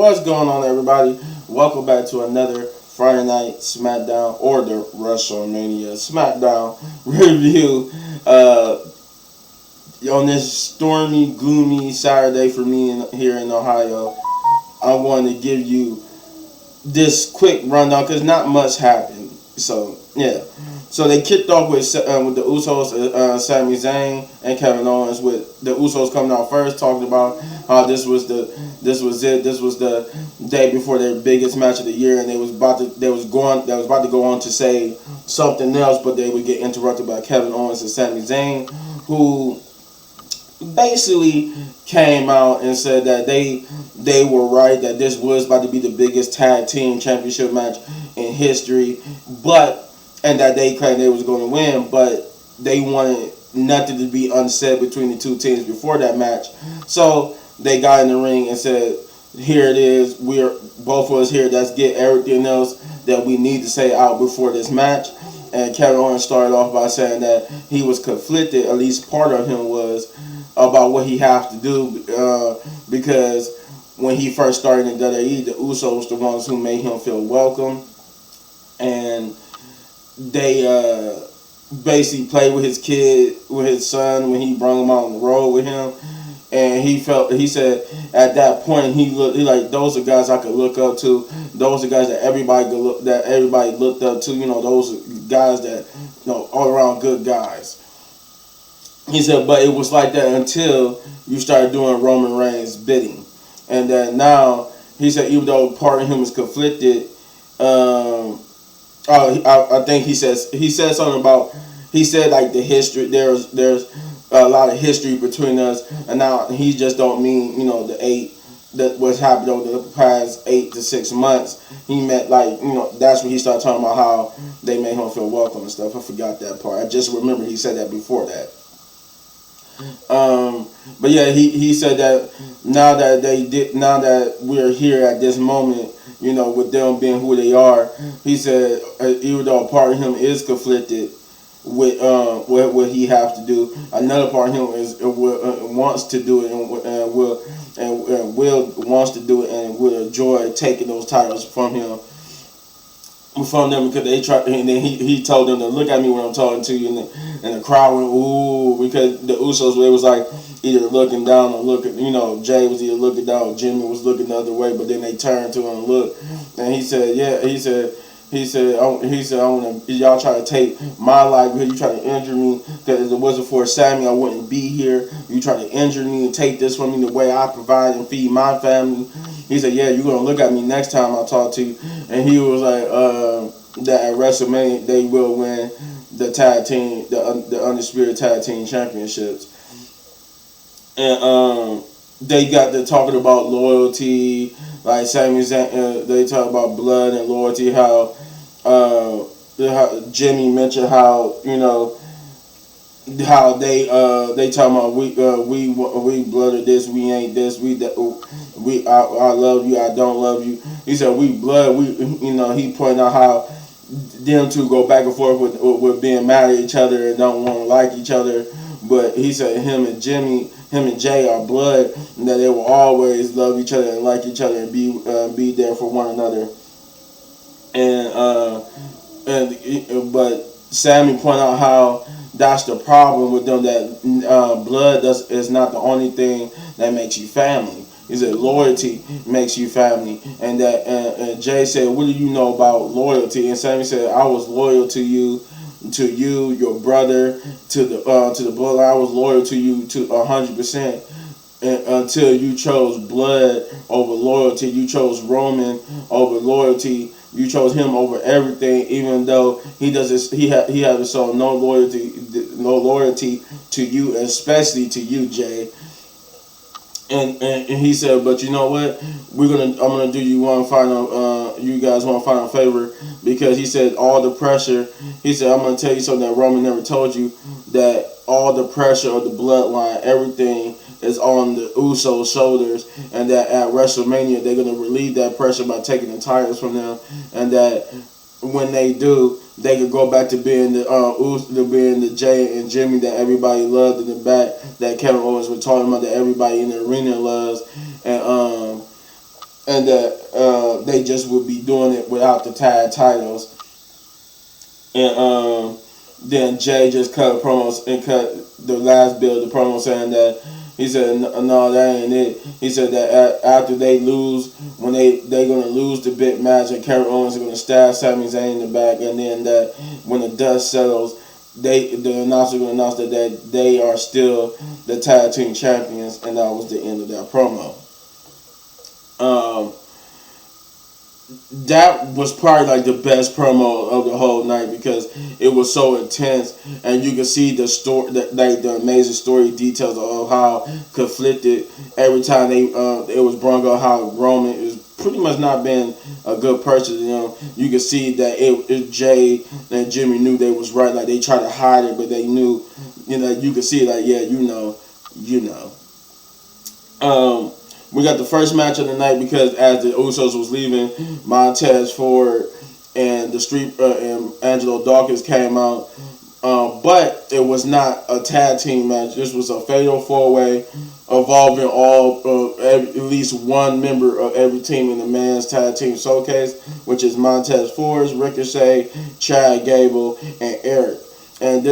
What's going on, everybody? Welcome back to another Friday Night Smackdown, or the Wrestlemania Smackdown review. On this stormy, gloomy Saturday for me here in Ohio, I want to give you this quick rundown because not much happened. So yeah, so they kicked off with the Usos, Sami Zayn and Kevin Owens, with the Usos coming out first, talking about how this was the day before their biggest match of the year, and they was about to go on to say something else, but they would get interrupted by Kevin Owens and Sami Zayn, who basically came out and said that they were right, that this was about to be the biggest tag team championship match in history, and that they claimed they was going to win, but they wanted nothing to be unsaid between the two teams before that match. So they got in the ring and said, here it is, we're both of us here, let's get everything else that we need to say out before this match. And Kevin Owens started off by saying that he was conflicted, at least part of him was, about what he have to do, because when he first started in WWE, the Usos was the ones who made him feel welcome, and they basically played with his son when he brought him out on the road with him, and he said at that point he like, those are guys I could look up to, those are guys that everybody looked up to, those are guys that, all around good guys. He said, but it was like that until you started doing Roman Reigns' bidding. And then now, he said, even though part of him is conflicted, I think he said something about, he said like the history, there's a lot of history between us, and now he just don't mean, that what's happened over the past 8 to 6 months. He meant that's when he started talking about how they made him feel welcome and stuff. I forgot that part. I just remember he said that before that. But yeah, he said that now that we're here at this moment, with them being who they are, he said, even though a part of him is conflicted with what he have to do, another part of him wants to do it and wants to do it and will enjoy taking those titles from them, because they try, and then he told them to look at me when I'm talking to you, and the crowd went ooh, because the Usos, it was like either looking down or looking, Jay was either looking down, Jimmy was looking the other way, but then they turned to him and looked, and he said, I want to, y'all try to take my life because you try to injure me, because if it wasn't for Sammy, I wouldn't be here. You try to injure me and take this from me, the way I provide and feed my family. He said, yeah, you're going to look at me next time I talk to you. And he was like, that at WrestleMania, they will win the tag team, the Undisputed Tag Team Championships. And they got to talking about loyalty, like Sami Zayn, they talk about blood and loyalty, how Jimmy mentioned how how they talking about we blood of this, we ain't this, I love you, I don't love you. He said we blood, he pointed out how them two go back and forth with being mad at each other and don't want to like each other, but he said him and Jay are blood, and that they will always love each other and like each other and be there for one another. But Sammy pointed out how that's the problem with them, that blood is not the only thing that makes you family. He said loyalty makes you family, and that and Jay said, what do you know about loyalty? And Sammy said, I was loyal to you, your brother, to the bloodline. I was loyal to you to 100%, until you chose blood over loyalty. You chose Roman over loyalty. You chose him over everything, even though he hasn't shown no loyalty to you, especially to you, Jay. And he said, but you know what? I'm gonna do you guys one final favor, because he said all the pressure. He said, I'm gonna tell you something that Roman never told you, that all the pressure of the bloodline, everything is on the Usos' shoulders, and that at WrestleMania they're gonna relieve that pressure by taking the titles from them, and that when they do, they could go back to being the Jay and Jimmy that everybody loved in the back, that Kevin Owens was talking about, that everybody in the arena loves, and and that they just would be doing it without the tag titles. And then Jay just cut promos and cut the last bit of the promo saying that he said no, that ain't it. He said that after they lose, when they gonna lose the big match, and Kevin Owens is gonna stab Sami Zayn in the back, and then that when the dust settles, the announcer gonna announce that they are still the tag team champions, and that was the end of that promo. That was probably like the best promo of the whole night because it was so intense, and you could see the story, the amazing story details of how conflicted every time it was brought up how Roman is pretty much not been a good person. You could see that it Jay and Jimmy knew they was right. Like they tried to hide it, but they knew. You could see like we got the first match of the night because as the Usos was leaving, Montez Ford and and Angelo Dawkins came out, but it was not a tag team match. This was a fatal 4-way involving at least one member of every team in the men's tag team showcase, which is Montez Ford, Ricochet, Chad Gable, and Eric. And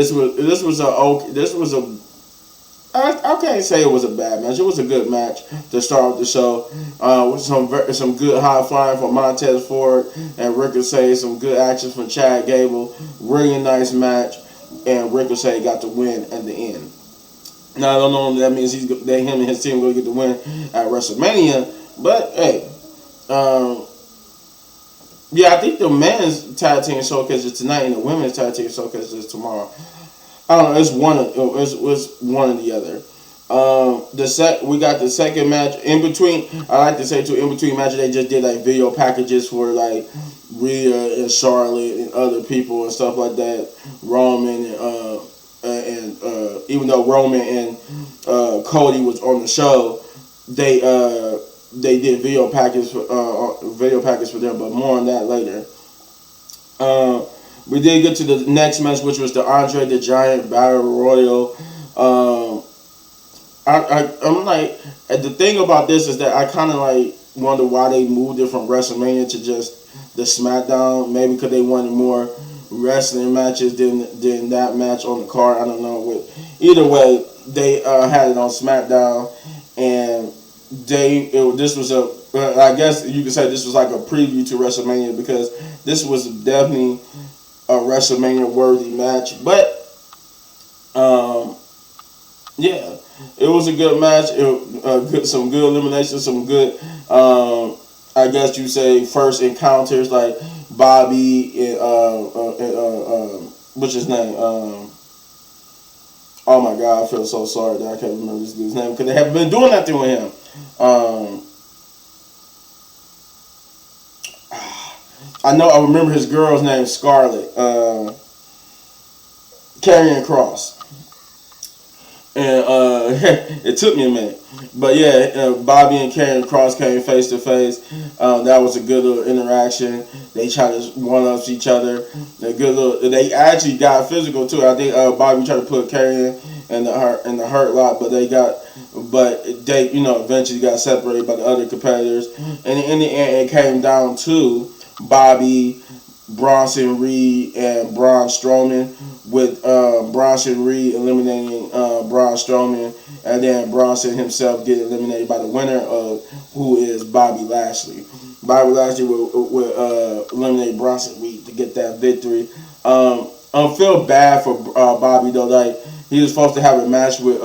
I can't say it was a bad match. It was a good match to start with the show. With some good high flying from Montez Ford and Ricochet. Some good action from Chad Gable. Really nice match, and Ricochet got the win at the end. Now I don't know if that means him and his team going to get the win at WrestleMania, but hey, yeah, I think the men's tag team showcase is tonight, and the women's tag team showcase is tomorrow. I don't know. It's one or the other. We got the second match in between. I like to say too, in between matches they just did like video packages for like Rhea and Charlotte and other people and stuff like that. Roman and even though Roman and Cody was on the show, they did video package for them, but more on that later. We did get to the next match, which was the Andre the Giant Battle Royal. I'm like, the thing about this is that I kind of like wonder why they moved it from WrestleMania to just the Smackdown. Maybe because they wanted more wrestling matches than that match on the card. I don't know. Either way, they had it on Smackdown, and this was I guess you could say this was like a preview to WrestleMania because this was definitely a WrestleMania worthy match, but yeah, it was a good match. Some good eliminations, some good I guess you say first encounters like Bobby and what's his name? Oh my God, I feel so sorry that I can't remember this dude's name because they haven't been doing nothing with him. I remember his girl's name, Scarlett, Karrion Kross. And it took me a minute. But yeah, Bobby and Karrion Kross came face to face. That was a good little interaction. They tried to one-up each other. They actually got physical too. I think Bobby tried to put Karrion in the hurt lock, but they eventually got separated by the other competitors. And in the end, it came down to Bobby, Bronson Reed, and Braun Strowman, with Bronson Reed eliminating Braun Strowman, and then Bronson himself getting eliminated by the winner of who is Bobby Lashley. Bobby Lashley will eliminate Bronson Reed to get that victory. I feel bad for Bobby though. Like he was supposed to have a match with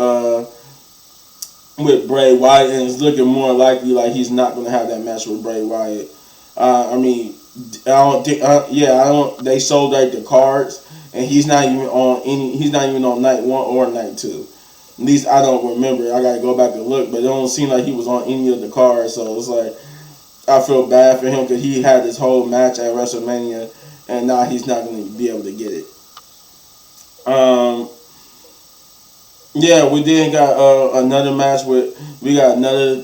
Bray Wyatt, and it's looking more likely like he's not going to have that match with Bray Wyatt. They sold like the cards, and he's not even on night 1 or night 2. At least I don't remember. I gotta go back and look, but it don't seem like he was on any of the cards. So it's like I feel bad for him because he had this whole match at WrestleMania, and now he's not going to be able to get it. Yeah, we then got another match we got another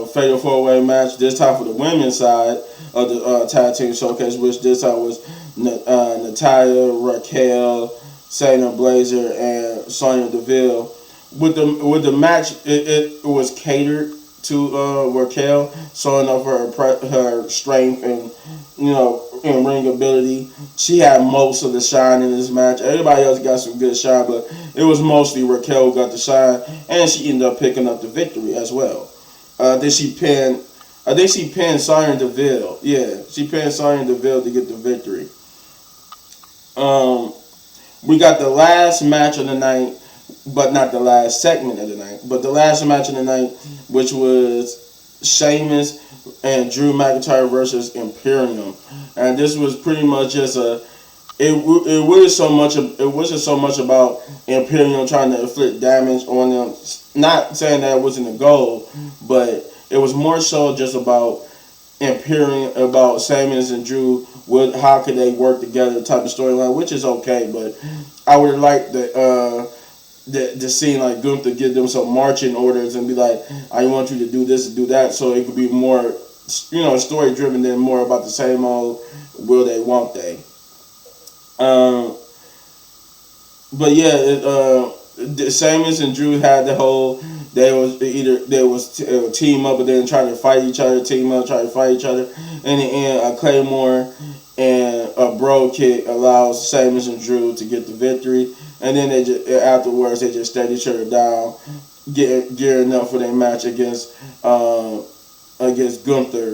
fatal 4-way match, this time for the women's side of the tag team showcase, which this time was Natalya, Raquel, Shayna Baszler, and Sonya Deville. With the match, it was catered to Raquel, showing off her strength and in ring ability. She had most of the shine in this match. Everybody else got some good shine, but it was mostly Raquel who got the shine, and she ended up picking up the victory as well. Then she pinned. I think she pinned Sonya Deville. Yeah, she pinned Sonya Deville to get the victory. We got the last match of the night, but not the last segment of the night, but the last match of the night, which was Sheamus and Drew McIntyre versus Imperium, and this was pretty much just it wasn't so much about Imperium trying to inflict damage on them. Not saying that it wasn't a goal, but it was more so just about Imperium, about Sheamus and Drew. How could they work together? Type of storyline, which is okay, but I would like the scene like Gunther give them some marching orders and be like, I want you to do this and do that, so it could be more, story driven than more about the same old will they, won't they. But yeah, Sheamus and Drew had the whole, they would team up and then try to fight each other, team up, try to fight each other. In the end, a Claymore and a Bro kick allows Sheamus and Drew to get the victory. And then afterwards they just stayed each other down, gearing up for their match against Gunther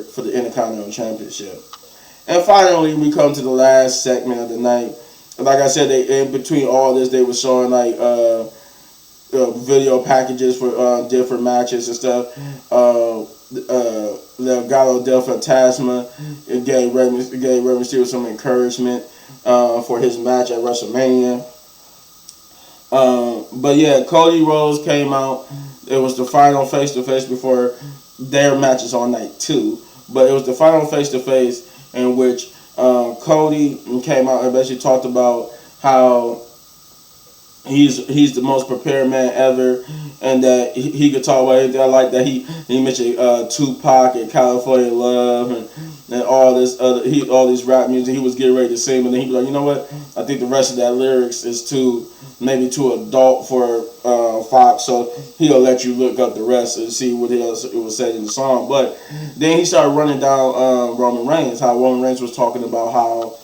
for the Intercontinental Championship. And finally, we come to the last segment of the night. Like I said, in between all this, they were showing like video packages for different matches and stuff. Legado del Fantasma gave Rey Mysterio some encouragement for his match at WrestleMania. But yeah, Cody Rhodes came out. It was the final face-to-face before their matches on night 2. But it was the final face-to-face in which Cody came out and basically talked about how he's the most prepared man ever, and that he could talk about anything. I like that he mentioned Tupac and California Love and all this all these rap music he was getting ready to sing, but then he was like, you know what? I think the rest of that lyrics is maybe too adult for Fox, so he'll let you look up the rest and see what else it was said in the song. But then he started running down Roman Reigns, how Roman Reigns was talking about how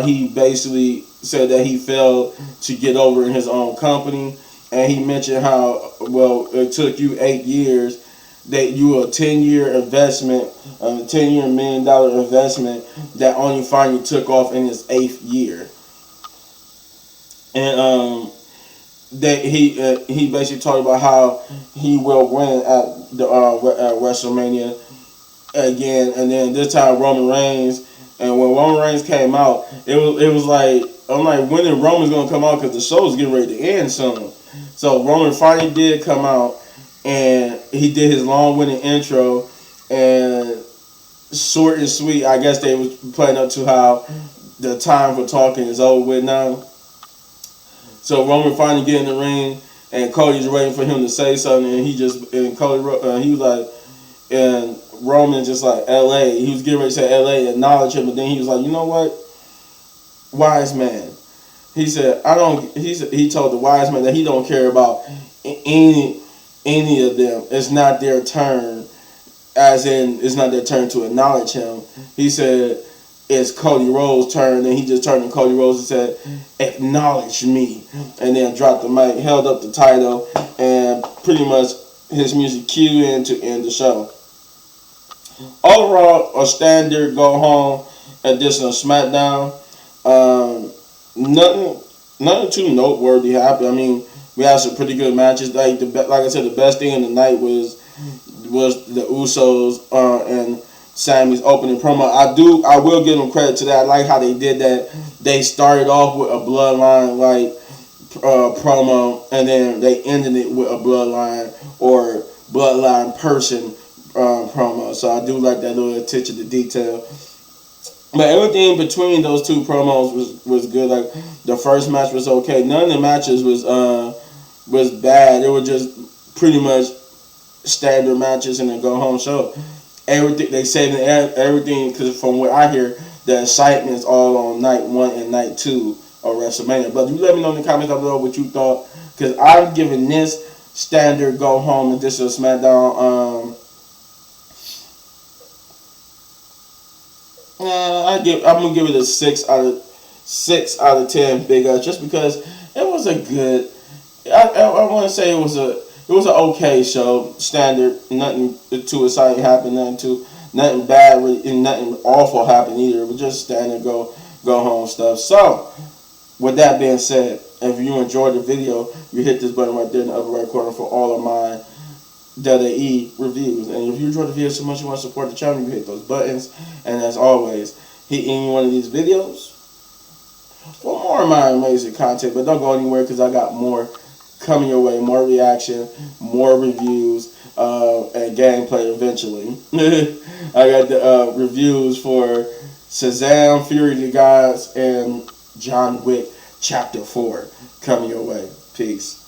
he basically said that he failed to get over in his own company, and he mentioned how it took you 8 years. That you a 10-year investment, a $10 million investment that only finally took off in his 8th year, and that he basically talked about how he will win at WrestleMania again, and then this time Roman Reigns. And when Roman Reigns came out, it was like, I'm like, when is Roman's gonna come out? Because the show's getting ready to end soon. So Roman finally did come out, and he did his long-winded intro, and short and sweet. I guess they was playing up to how the time for talking is over with now. So Roman finally get in the ring, and Cody's waiting for him to say something, and he was like, and Roman just like L.A. He was getting ready to say L.A. acknowledge him, but then he was like, you know what, wise man. He said, he told the wise man that he don't care about any of them. It's not their turn, as in it's not their turn to acknowledge him. He said it's Cody Rhodes' turn, and he just turned to Cody Rhodes and said, acknowledge me, and then dropped the mic, held up the title, and pretty much his music cued in to end the show. Overall, a standard go home edition of Smackdown. Nothing too noteworthy happened. I mean, we had some pretty good matches. Like I said, the best thing in the night was the Usos and Sammy's opening promo. I will give them credit to that. I like how they did that. They started off with a Bloodline promo, and then they ended it with a Bloodline or Bloodline person promo. So I do like that little attention to detail. But everything between those two promos was good. Like the first match was okay. None of the matches was bad. They were just pretty much standard matches in a go home show. Everything they saved everything, because from what I hear, the excitement is all on night 1 and night 2 of WrestleMania. But you let me know in the comments down below what you thought, because I'm giving this standard go home edition of SmackDown. I'm gonna give it a 6 out of 10 big ups, just because it was a good. I want to say it was an okay show, standard. Nothing too exciting happened. Nothing bad, and nothing awful happened either. But just standard go home stuff. So, with that being said, if you enjoyed the video, you hit this button right there in the upper right corner for all of my WWE reviews. And if you enjoyed the video so much you want to support the channel, you hit those buttons. And as always, hit any one of these videos for more of my amazing content. But don't go anywhere, because I got more coming your way. More reaction, more reviews, and gameplay eventually. I got the reviews for Shazam, Fury of the Gods, and John Wick Chapter 4 coming your way. Peace.